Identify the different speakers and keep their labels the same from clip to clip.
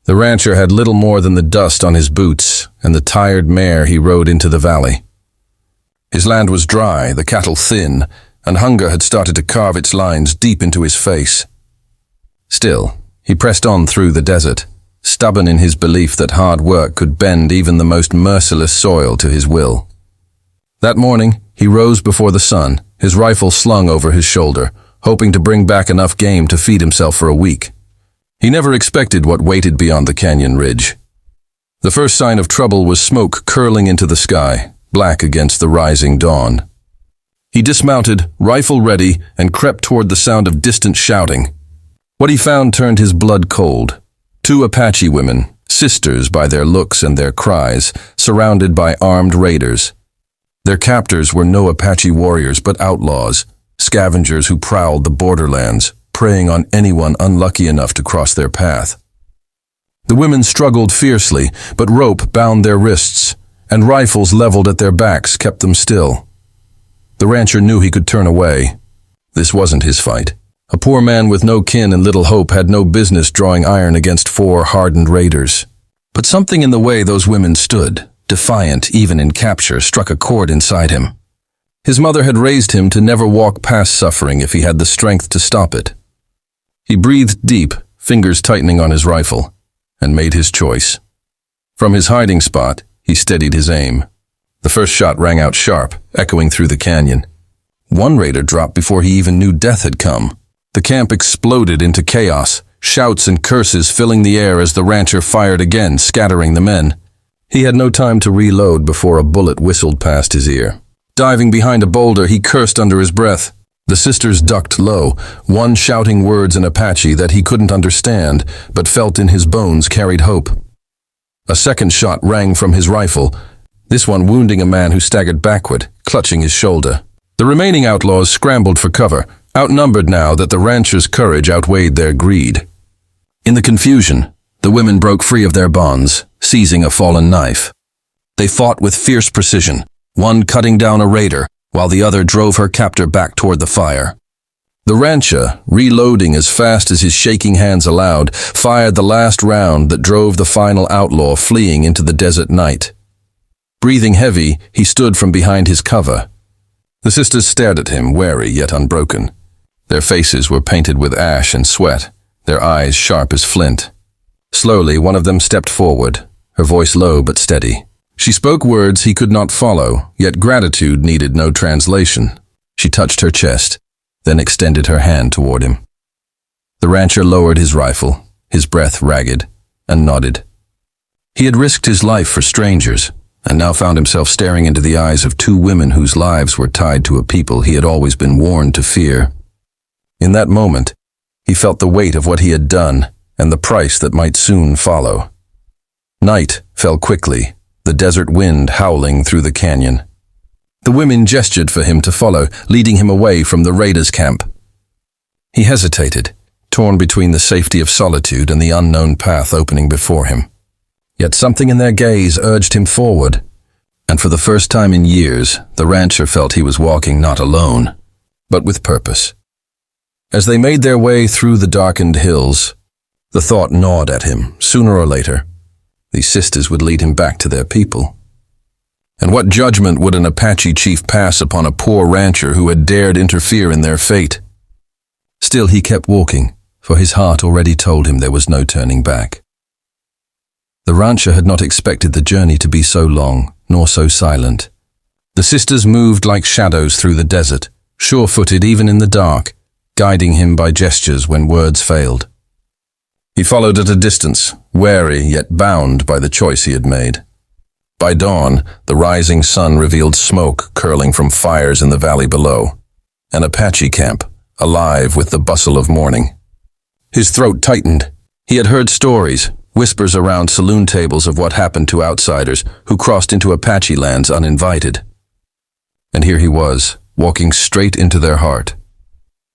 Speaker 1: The rancher had little more than the dust on his boots and the tired mare he rode into the valley. His land was dry, the cattle thin, and hunger had started to carve its lines deep into his face. Still, he pressed on through the desert, stubborn in his belief that hard work could bend even the most merciless soil to his will. That morning, he rose before the sun, his rifle slung over his shoulder, hoping to bring back enough game to feed himself for a week. He never expected what waited beyond the canyon ridge. The first sign of trouble was smoke curling into the sky, black against the rising dawn. He dismounted, rifle ready, and crept toward the sound of distant shouting. What he found turned his blood cold. 2 Apache women, sisters by their looks and their cries, surrounded by armed raiders. Their captors were no Apache warriors but outlaws, scavengers who prowled the borderlands, preying on anyone unlucky enough to cross their path. The women struggled fiercely, but rope bound their wrists, and rifles leveled at their backs kept them still. The rancher knew he could turn away. This wasn't his fight. A poor man with no kin and little hope had no business drawing iron against 4 hardened raiders. But something in the way those women stood, defiant even in capture, struck a chord inside him. His mother had raised him to never walk past suffering if he had the strength to stop it. He breathed deep, fingers tightening on his rifle, and made his choice. From his hiding spot, he steadied his aim. The first shot rang out sharp, echoing through the canyon. One raider dropped before he even knew death had come. The camp exploded into chaos, shouts and curses filling the air as the rancher fired again, scattering the men. He had no time to reload before a bullet whistled past his ear. Diving behind a boulder, he cursed under his breath. The sisters ducked low, one shouting words in Apache that he couldn't understand, but felt in his bones carried hope. A second shot rang from his rifle, this one wounding a man who staggered backward, clutching his shoulder. The remaining outlaws scrambled for cover, outnumbered now that the rancher's courage outweighed their greed. In the confusion, the women broke free of their bonds, seizing a fallen knife. They fought with fierce precision, one cutting down a raider, while the other drove her captor back toward the fire. The rancher, reloading as fast as his shaking hands allowed, fired the last round that drove the final outlaw fleeing into the desert night. Breathing heavy, he stood from behind his cover. The sisters stared at him, wary yet unbroken. Their faces were painted with ash and sweat, their eyes sharp as flint. Slowly, one of them stepped forward, her voice low but steady. She spoke words he could not follow, yet gratitude needed no translation. She touched her chest, then extended her hand toward him. The rancher lowered his rifle, his breath ragged, and nodded. He had risked his life for strangers, and now found himself staring into the eyes of 2 women whose lives were tied to a people he had always been warned to fear. In that moment, he felt the weight of what he had done and the price that might soon follow. Night fell quickly, the desert wind howling through the canyon. The women gestured for him to follow, leading him away from the raiders' camp. He hesitated, torn between the safety of solitude and the unknown path opening before him. Yet something in their gaze urged him forward, and for the first time in years, the rancher felt he was walking not alone, but with purpose. As they made their way through the darkened hills, the thought gnawed at him, sooner or later. These sisters would lead him back to their people. And what judgment would an Apache chief pass upon a poor rancher who had dared interfere in their fate? Still he kept walking, for his heart already told him there was no turning back. The rancher had not expected the journey to be so long, nor so silent. The sisters moved like shadows through the desert, sure-footed even in the dark, guiding him by gestures when words failed. He followed at a distance, wary yet bound by the choice he had made. By dawn, the rising sun revealed smoke curling from fires in the valley below. An Apache camp, alive with the bustle of morning. His throat tightened. He had heard stories, whispers around saloon tables of what happened to outsiders who crossed into Apache lands uninvited. And here he was, walking straight into their heart.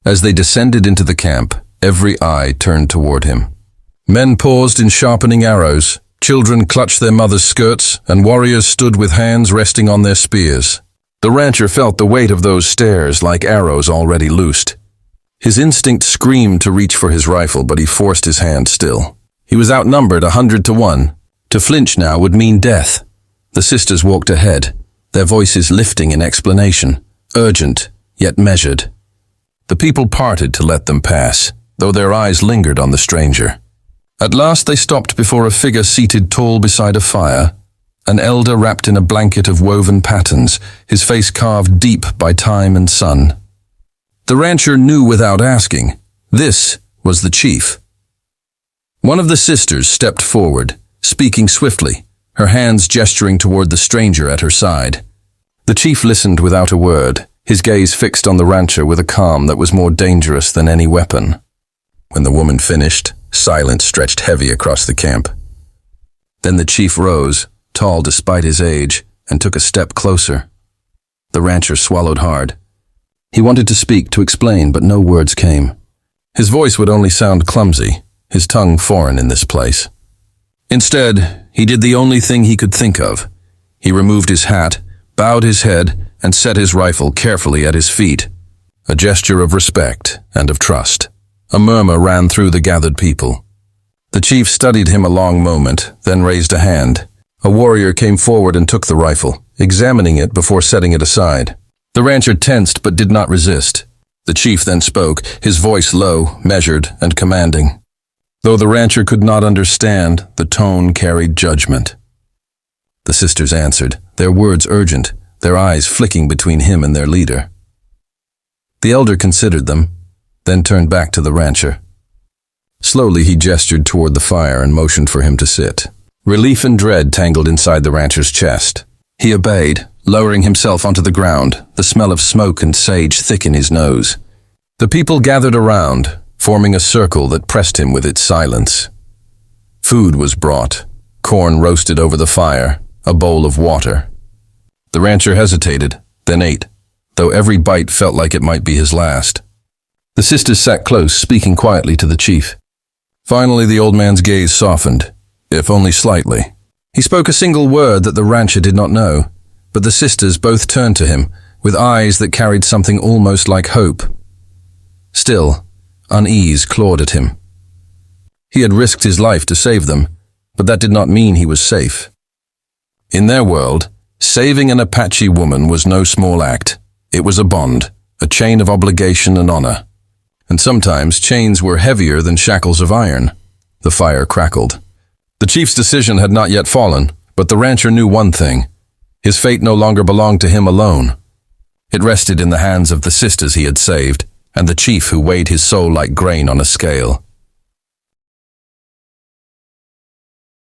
Speaker 1: As they descended into the camp, every eye turned toward him. Men paused in sharpening arrows, children clutched their mothers' skirts, and warriors stood with hands resting on their spears. The rancher felt the weight of those stares like arrows already loosed. His instinct screamed to reach for his rifle, but he forced his hand still. He was outnumbered 100-1. To flinch now would mean death. The sisters walked ahead, their voices lifting in explanation, urgent, yet measured. The people parted to let them pass, though their eyes lingered on the stranger. At last they stopped before a figure seated tall beside a fire, an elder wrapped in a blanket of woven patterns, his face carved deep by time and sun. The rancher knew without asking. This was the chief. One of the sisters stepped forward, speaking swiftly, her hands gesturing toward the stranger at her side. The chief listened without a word, his gaze fixed on the rancher with a calm that was more dangerous than any weapon. When the woman finished, silence stretched heavy across the camp. Then the chief rose, tall despite his age, and took a step closer. The rancher swallowed hard. He wanted to speak, to explain, but no words came. His voice would only sound clumsy, his tongue foreign in this place. Instead, he did the only thing he could think of. He removed his hat, bowed his head, and set his rifle carefully at his feet. A gesture of respect and of trust. A murmur ran through the gathered people. The chief studied him a long moment, then raised a hand. A warrior came forward and took the rifle, examining it before setting it aside. The rancher tensed but did not resist. The chief then spoke, his voice low, measured, and commanding. Though the rancher could not understand, the tone carried judgment. The sisters answered, their words urgent, their eyes flicking between him and their leader. The elder considered them, then turned back to the rancher. Slowly he gestured toward the fire and motioned for him to sit. Relief and dread tangled inside the rancher's chest. He obeyed, lowering himself onto the ground, the smell of smoke and sage thick in his nose. The people gathered around, forming a circle that pressed him with its silence. Food was brought, corn roasted over the fire, a bowl of water. The rancher hesitated, then ate, though every bite felt like it might be his last. The sisters sat close, speaking quietly to the chief. Finally, the old man's gaze softened, if only slightly. He spoke a single word that the rancher did not know, but the sisters both turned to him, with eyes that carried something almost like hope. Still, unease clawed at him. He had risked his life to save them, but that did not mean he was safe. In their world, saving an Apache woman was no small act. It was a bond, a chain of obligation and honor. And sometimes chains were heavier than shackles of iron. The fire crackled. The chief's decision had not yet fallen, but the rancher knew one thing. His fate no longer belonged to him alone. It rested in the hands of the sisters he had saved, and the chief who weighed his soul like grain on a scale.